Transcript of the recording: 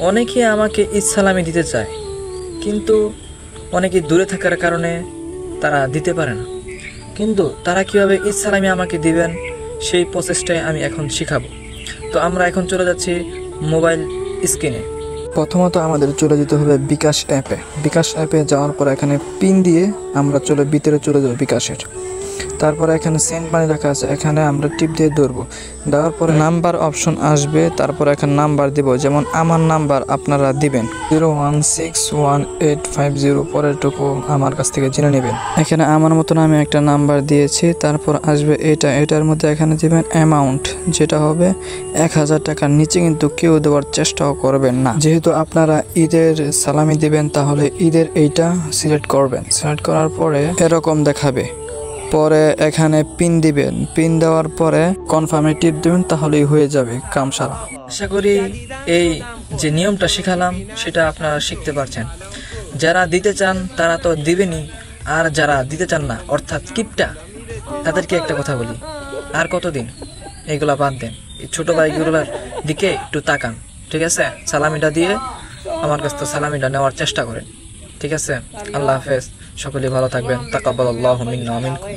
অনেকে আমাকে ঈদ সালামি দিতে চায়, কিন্তু অনেকে দূরে থাকার কারণে তারা দিতে পারে না। কিন্তু তারা কিভাবে ঈদ সালামি আমাকে দিবেন সেই প্রসেসটাই আমি এখন শিখাবো। তো আমরা এখন চলে যাচ্ছি মোবাইল স্ক্রিনে। প্রথমত আমাদের চলে যেতে হবে বিকাশ অ্যাপে। বিকাশ অ্যাপে যাওয়ার পর এখানে পিন দিয়ে আমরা ভিতরে চলে যাবো বিকাশের। তারপরে এখানে সেন্ড মানি লেখা আছে, এখানে আমরা টিপ দিয়ে ধরবো। দেওয়ার পরে নাম্বার অপশন আসবে, তারপর এখানে নাম্বার দিব, যেমন আমার নাম্বার আপনারা দিবেন 0161850, পরেরটুকু আমার কাছ থেকে জেনে নেবেন। এখানে আমার মতন আমি একটা নাম্বার দিয়েছি। তারপর আসবে এটার মধ্যে এখানে দিবেন অ্যামাউন্ট, যেটা হবে 1000 টাকার নিচে কিন্তু কেউ দেওয়ার চেষ্টাও করবেন না। যেহেতু আপনারা ঈদের সালামি দিবেন, তাহলে ঈদের এইটা সিলেক্ট করবেন। সিলেক্ট করার পরে এরকম দেখাবে। পরে এখানে পিন দিবেন, পিন দেওয়ার পরে কনফার্মে টিপ দিবেন, তাহলেই হয়ে যাবে কাম সারা। আশা করি এই যে নিয়মটা শিখালাম সেটা আপনারা শিখতে পারছেন। যারা দিতে চান তারা তো দিবেনই, আর যারা দিতে চান না অর্থাৎ কিপটা, তাদেরকে একটা কথা বলি, আর কতদিন এইগুলা বাদ দেন, এই ছোট ভাইগুলোর দিকে একটু তাকান, ঠিক আছে? সালামিটা দিয়ে আমার কাছ থেকে সালামিটা নেওয়ার চেষ্টা করেন, ঠিক আছে? আল্লাহ হাফেজ, সকলে ভালো থাকবেন। তাকাব্বালাল্লাহু মিন্না ওয়া মিনকুম।